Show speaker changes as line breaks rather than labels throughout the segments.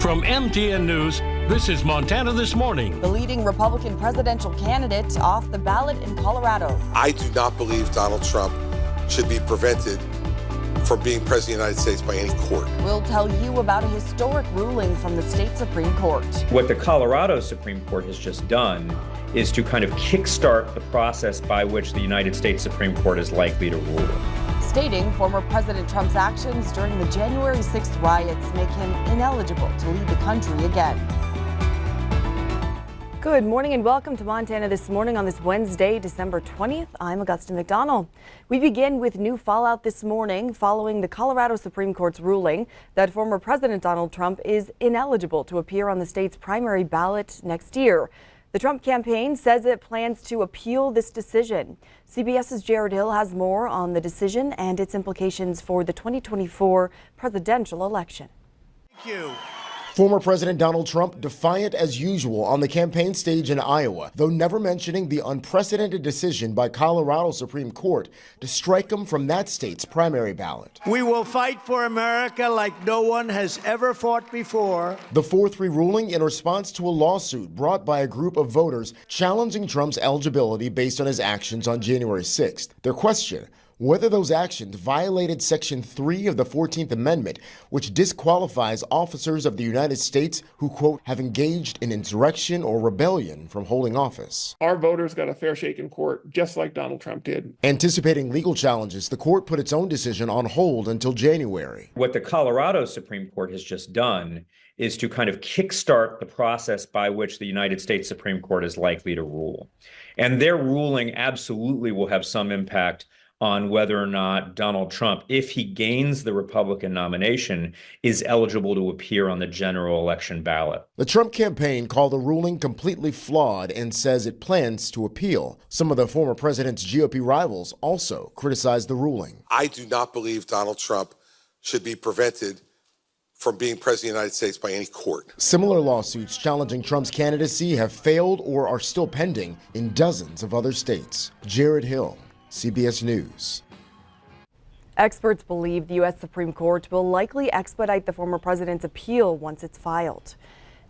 From MTN News, this is Montana This Morning.
The leading Republican presidential candidate off the ballot in Colorado.
I do not believe Donald Trump should be prevented from being president of the United States by any court.
We'll tell you about a historic ruling from the state Supreme Court.
What the Colorado Supreme Court has just done is to kind of kickstart the process by which the United States Supreme Court is likely to rule.
Stating former President Trump's actions during the January 6th riots make him ineligible to lead the country again. Good morning and welcome to Montana This Morning on this Wednesday, December 20th. I'm Augusta McDonald. We begin with new fallout this morning following the Colorado Supreme Court's ruling that former President Donald Trump is ineligible to appear on the state's primary ballot next year. The Trump campaign says it plans to appeal this decision. CBS's Jared Hill has more on the decision and its implications for the 2024 presidential election.
Thank you.
Former President Donald Trump defiant as usual on the campaign stage in Iowa, though never mentioning the unprecedented decision by Colorado Supreme Court to strike him from that state's primary ballot.
We will fight for America like no one has ever fought before.
The 4-3 ruling in response to a lawsuit brought by a group of voters challenging Trump's eligibility based on his actions on January 6th. Their question: whether those actions violated Section 3 of the 14th Amendment, which disqualifies officers of the United States who, quote, have engaged in insurrection or rebellion from holding office.
Our voters got a fair shake in court, just like Donald Trump did.
Anticipating legal challenges, the court put its own decision on hold until January.
What the Colorado Supreme Court has just done is to kind of kickstart the process by which the United States Supreme Court is likely to rule. And their ruling absolutely will have some impact on whether or not Donald Trump, if he gains the Republican nomination, is eligible to appear on the general election ballot.
The Trump campaign called the ruling completely flawed and says it plans to appeal. Some of the former president's GOP rivals also criticized the ruling.
I do not believe Donald Trump should be prevented from being president of the United States by any court.
Similar lawsuits challenging Trump's candidacy have failed or are still pending in dozens of other states. Jared Hill, CBS News.
Experts believe the U.S. Supreme Court will likely expedite the former president's appeal once it's filed.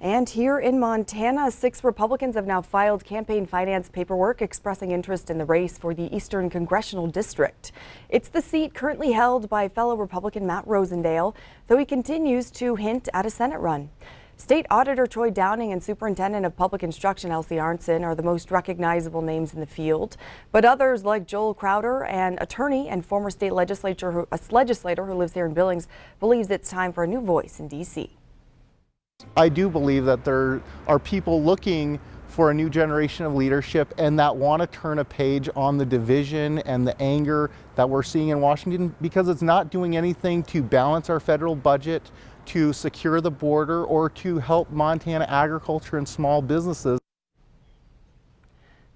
And here in Montana, 6 Republicans have now filed campaign finance paperwork expressing interest in the race for the Eastern Congressional District. It's the seat currently held by fellow Republican Matt Rosendale, though he continues to hint at a Senate run. State Auditor Troy Downing and Superintendent of Public Instruction Elsie Arnson are the most recognizable names in the field, but others like Joel Crowder, an attorney and former state legislator who lives here in Billings, believes it's time for a new voice in D.C.
I do believe that there are people looking for a new generation of leadership and that want to turn a page on the division and the anger that we're seeing in Washington, because it's not doing anything to balance our federal budget, to secure the border, or to help Montana agriculture and small businesses.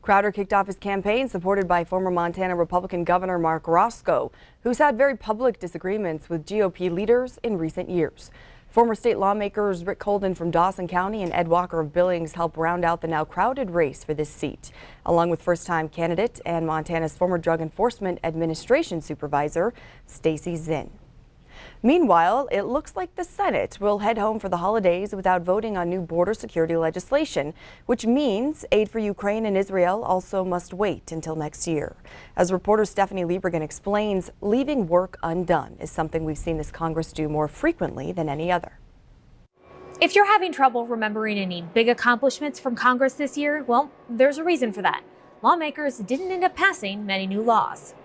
Crowder kicked off his campaign supported by former Montana Republican Governor Mark Roscoe, who's had very public disagreements with GOP leaders in recent years. Former state lawmakers Rick Colden from Dawson County and Ed Walker of Billings help round out the now crowded race for this seat, along with first-time candidate and Montana's former Drug Enforcement Administration Supervisor, Stacy Zinn. Meanwhile, it looks like the Senate will head home for the holidays without voting on new border security legislation, which means aid for Ukraine and Israel also must wait until next year. As reporter Stephanie Liebergen explains, leaving work undone is something we've seen this Congress do more frequently than any other.
If you're having trouble remembering any big accomplishments from Congress this year, well, there's a reason for that. Lawmakers didn't end up passing many new laws.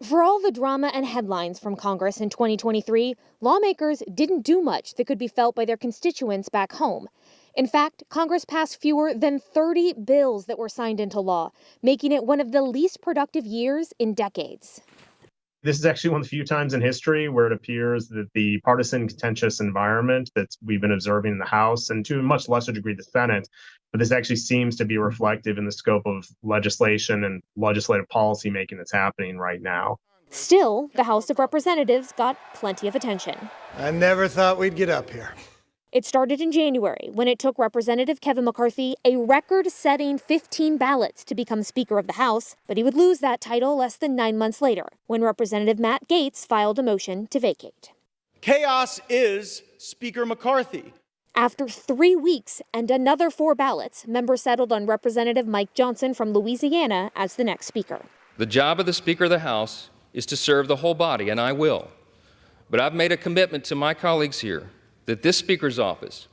For all the drama and headlines from Congress in 2023, lawmakers didn't do much that could be felt by their constituents back home. In fact, Congress passed fewer than 30 bills that were signed into law, making it one of the least productive years in decades.
This is actually one of the few times in history where it appears that the partisan contentious environment that we've been observing in the House, and to a much lesser degree the Senate, but this actually seems to be reflective in the scope of legislation and legislative policy making that's happening right now.
Still, the House of Representatives got plenty of attention.
I never thought we'd get up here.
It started in January when it took Representative Kevin McCarthy a record-setting 15 ballots to become Speaker of the House, but he would lose that title less than 9 months later when Representative Matt Gaetz filed a motion to vacate.
Chaos is Speaker McCarthy.
After 3 weeks and another 4 ballots, members settled on Representative Mike Johnson from Louisiana as the next speaker.
The job of the Speaker of the House is to serve the whole body, and I will. But I've made a commitment to my colleagues here that this Speaker's office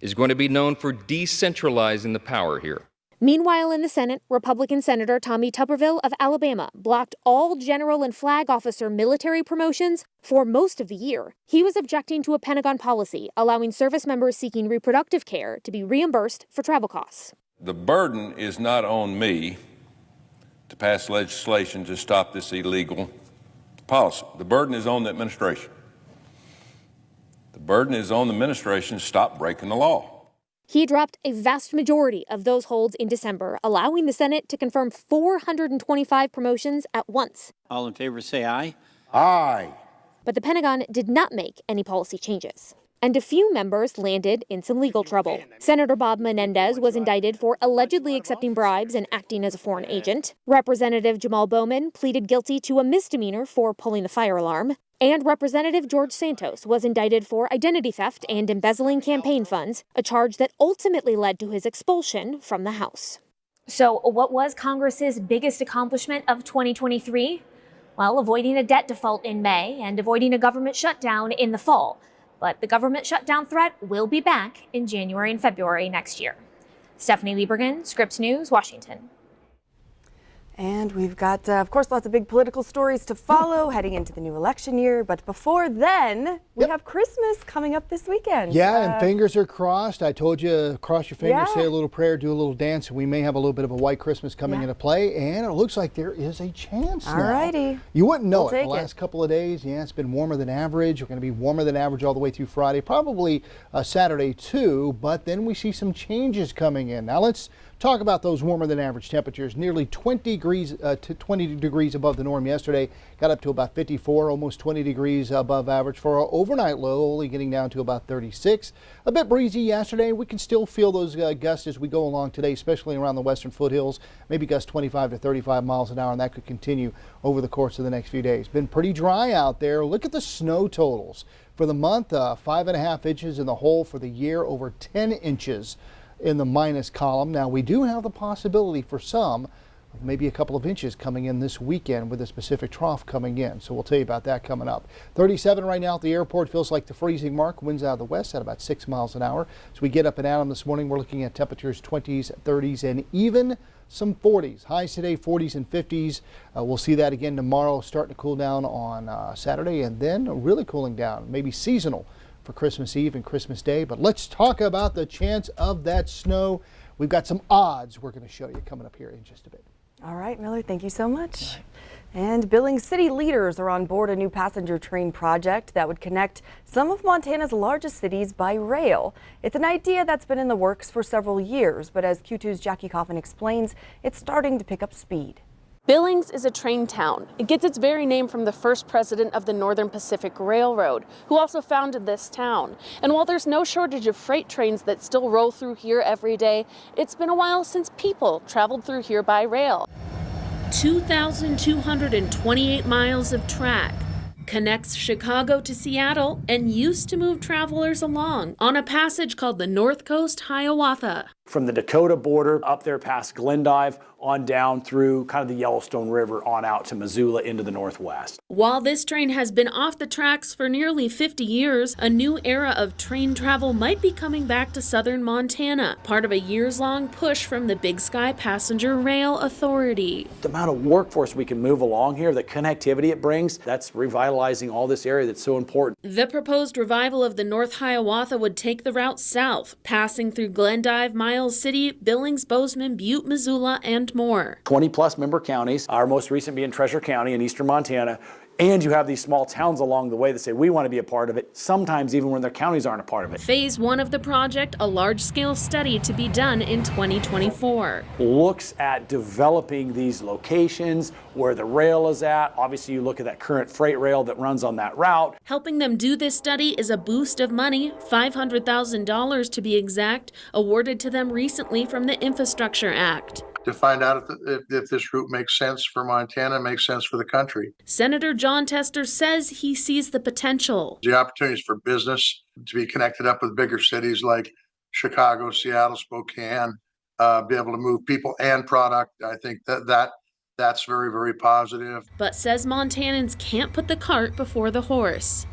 is going to be known for decentralizing the power here.
Meanwhile, in the Senate, Republican Senator Tommy Tuberville of Alabama blocked all general and flag officer military promotions for most of the year. He was objecting to a Pentagon policy allowing service members seeking reproductive care to be reimbursed for travel costs.
The burden is not on me to pass legislation to stop this illegal policy. The burden is on the administration. The burden is on the administration to stop breaking the law.
He dropped a vast majority of those holds in December, allowing the Senate to confirm 425 promotions at once.
All in favor say aye.
Aye.
But the Pentagon did not make any policy changes. And a few members landed in some legal trouble. Senator Bob Menendez was indicted for allegedly accepting bribes and acting as a foreign agent. Representative Jamal Bowman pleaded guilty to a misdemeanor for pulling the fire alarm. And Representative George Santos was indicted for identity theft and embezzling campaign funds, a charge that ultimately led to his expulsion from the House.
So what was Congress's biggest accomplishment of 2023? Well, avoiding a debt default in May and avoiding a government shutdown in the fall. But the government shutdown threat will be back in January and February next year. Stephanie Liebergen, Scripps News, Washington.
And we've got, of course, lots of big political stories to follow heading into the new election year. But before then, we have Christmas coming up this weekend.
Yeah, and fingers are crossed. I told you, cross your fingers, say a little prayer, do a little dance, and we may have a little bit of a white Christmas coming into play. And it looks like there is a chance now.
Alrighty.
You wouldn't know it the last couple of days. Yeah, it's been warmer than average. We're going to be warmer than average all the way through Friday, probably Saturday too. But then we see some changes coming in. Now let's talk about those warmer than average temperatures. Nearly 20 degrees above the norm yesterday. Got up to about 54, almost 20 degrees above average for our overnight low, only getting down to about 36. A bit breezy yesterday. We can still feel those gusts as we go along today, especially around the western foothills. Maybe gusts 25 to 35 miles an hour, and that could continue over the course of the next few days. Been pretty dry out there. Look at the snow totals for the month. 5.5 inches in the hole for the year, over 10 inches in the minus column. Now we do have the possibility for some, maybe a couple of inches coming in this weekend with a specific trough coming in. So we'll tell you about that coming up. 37 right now at the airport, feels like the freezing mark. Winds out of the west at about 6 miles an hour. As we get up and out this morning, we're looking at temperatures 20s, 30s, and even some 40s. Highs today, 40s and 50s. We'll see that again tomorrow, starting to cool down on Saturday, and then really cooling down, maybe seasonal for Christmas Eve and Christmas Day. But let's talk about the chance of that snow. We've got some odds we're going to show you coming up here in just a bit.
All right, Miller, thank you so much. And Billings city leaders are on board a new passenger train project that would connect some of Montana's largest cities by rail. It's an idea that's been in the works for several years, but as Q2's Jackie Coffin explains, it's starting to pick up speed.
Billings is a train town. It gets its very name from the first president of the Northern Pacific Railroad, who also founded this town. And while there's no shortage of freight trains that still roll through here every day, it's been a while since people traveled through here by rail.
2,228 miles of track connects Chicago to Seattle and used to move travelers along on a passage called the North Coast Hiawatha.
From the Dakota border up there past Glendive on down through kind of the Yellowstone River on out to Missoula into the northwest.
While this train has been off the tracks for nearly 50 years, a new era of train travel might be coming back to southern Montana, part of a years-long push from the Big Sky Passenger Rail Authority.
The amount of workforce we can move along here, the connectivity it brings, that's revitalizing all this area that's so important.
The proposed revival of the North Hiawatha would take the route south, passing through Glendive, Miles City, Billings, Bozeman, Butte, Missoula, and more.
20 plus member counties, our most recent being Treasure County in eastern Montana. And you have these small towns along the way that say we want to be a part of it, sometimes even when their counties aren't a part of it.
Phase 1 of the project, a large-scale study to be done in 2024.
Looks at developing these locations, where the rail is at. Obviously, you look at that current freight rail that runs on that route.
Helping them do this study is a boost of money, $500,000 to be exact, awarded to them recently from the Infrastructure Act.
To find out if this route makes sense for Montana, makes sense for the country.
Senator John John Tester says he sees the potential.
The opportunities for business to be connected up with bigger cities like Chicago, Seattle, Spokane, be able to move people and product. I think that's very, very positive.
But says Montanans can't put the cart before the horse,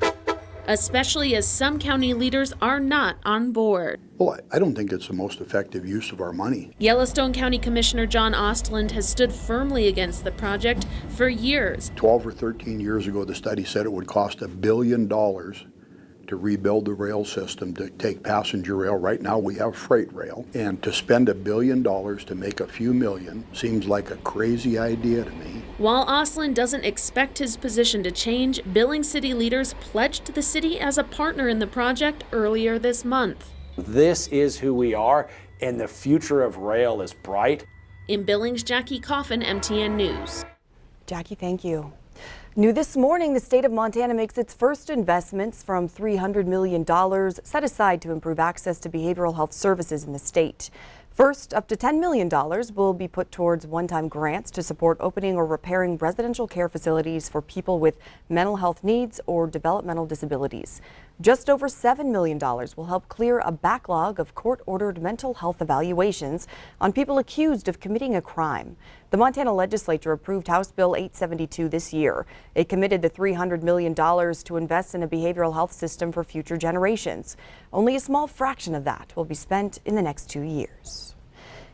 especially as some county leaders are not on board.
Well, I don't think it's the most effective use of our money.
Yellowstone County Commissioner John Ostland has stood firmly against the project for years.
12 or 13 years ago, the study said it would cost $1 billion to rebuild the rail system to take passenger rail. Right now we have freight rail. And to spend $1 billion to make a few million seems like a crazy idea to me.
While Ostland doesn't expect his position to change, Billings city leaders pledged the city as a partner in the project earlier this month.
This is who we are, and the future of rail is bright.
In Billings, Jackie Coffin, MTN News.
Jackie, thank you. New this morning, the state of Montana makes its first investments from $300 million set aside to improve access to behavioral health services in the state. First, up to $10 million will be put towards one-time grants to support opening or repairing residential care facilities for people with mental health needs or developmental disabilities. Just over $7 million will help clear a backlog of court-ordered mental health evaluations on people accused of committing a crime. The Montana legislature approved House Bill 872 this year. It committed the $300 million to invest in a behavioral health system for future generations. Only a small fraction of that will be spent in the next 2 years.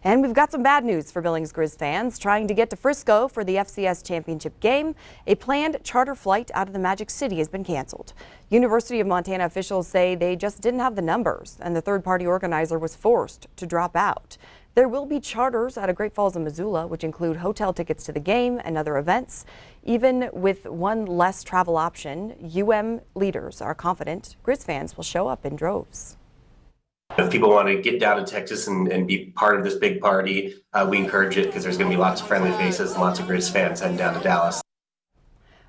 And we've got some bad news for Billings Griz fans trying to get to Frisco for the FCS championship game. A planned charter flight out of the Magic City has been canceled. University of Montana officials say they just didn't have the numbers, and the third-party organizer was forced to drop out. There will be charters out of Great Falls and Missoula, which include hotel tickets to the game and other events. Even with one less travel option, UM leaders are confident Griz fans will show up in droves.
If people want to get down to Texas and be part of this big party, we encourage it because there's going to be lots of friendly faces and lots of Griz fans heading down to Dallas.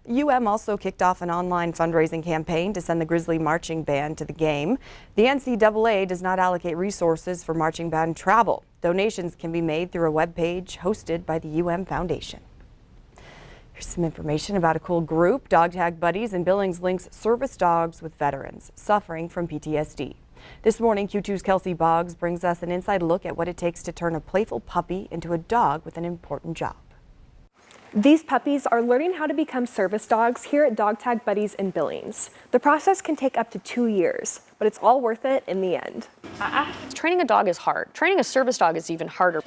UM also kicked off an online fundraising campaign to send the Grizzly Marching Band to the game. The NCAA does not allocate resources for marching band travel. Donations can be made through a webpage hosted by the UM Foundation. Here's some information about a cool group. Dog Tag Buddies in Billings links service dogs with veterans suffering from PTSD. This morning, Q2's Kelsey Boggs brings us an inside look at what it takes to turn a playful puppy into a dog with an important job.
These puppies are learning how to become service dogs here at Dog Tag Buddies in Billings. The process can take up to 2 years, but it's all worth it in the end.
Training a dog is hard. Training a service dog is even harder.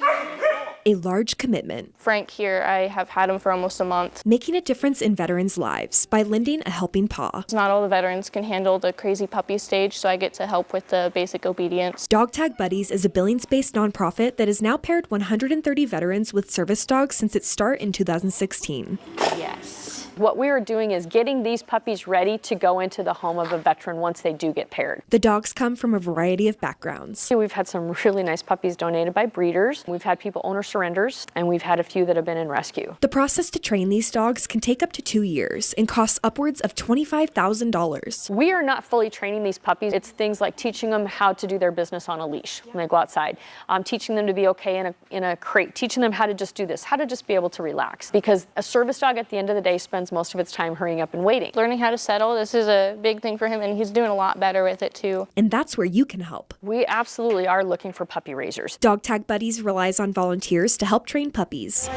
A large commitment.
Frank here, I have had him for almost a month.
Making a difference in veterans' lives by lending a helping paw.
Not all the veterans can handle the crazy puppy stage, so I get to help with the basic obedience.
Dog Tag Buddies is a Billings-based nonprofit that has now paired 130 veterans with service dogs since its start in 2016.
Yes. What we are doing is getting these puppies ready to go into the home of a veteran once they do get paired.
The dogs come from a variety of backgrounds.
We've had some really nice puppies donated by breeders. We've had people owner surrenders, and we've had a few that have been in rescue.
The process to train these dogs can take up to 2 years and costs upwards of $25,000.
We are not fully training these puppies. It's things like teaching them how to do their business on a leash when they go outside, teaching them to be okay in a crate, teaching them how to just do this, how to just be able to relax. Because a service dog at the end of the day spends most of its time hurrying up and waiting.
Learning how to settle, this is a big thing for him, and he's doing a lot better with it too.
And that's where you can help.
We absolutely are looking for puppy raisers.
Dog Tag Buddies relies on volunteers to help train puppies.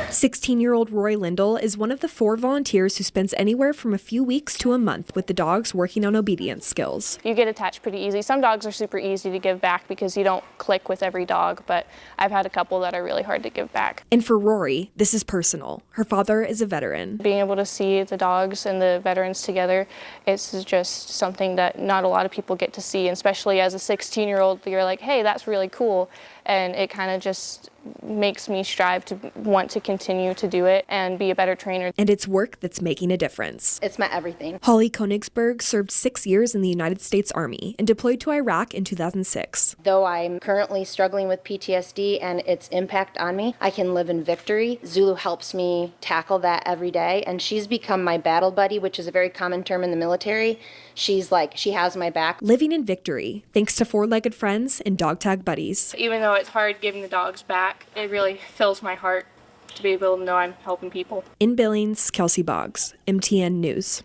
16-year-old Roy Lindell is one of the 4 volunteers who spends anywhere from a few weeks to a month with the dogs working on obedience skills.
You get attached pretty easy. Some dogs are super easy to give back because you don't click with every dog, but I've had a couple that are really hard to give back.
And for Rory, this is personal. Her father is a veteran.
Being able to see the dogs and the veterans together, it's just something that not a lot of people get to see, and especially as a 16-year-old, you're like, hey, that's really cool. And it kind of just makes me strive to want to continue to do it and be a better trainer.
And it's work that's making a difference.
It's my everything.
Holly Konigsberg served 6 years in the United States Army and deployed to Iraq in 2006.
Though I'm currently struggling with PTSD and its impact on me, I can live in victory. Zulu helps me tackle that every day, and she's become my battle buddy, which is a very common term in the military. She's like, she has my back.
Living in victory, thanks to 4-legged friends and Dog Tag Buddies.
Even though it's hard giving the dogs back, it really fills my heart to be able to know I'm helping people.
In Billings, Kelsey Boggs, MTN News.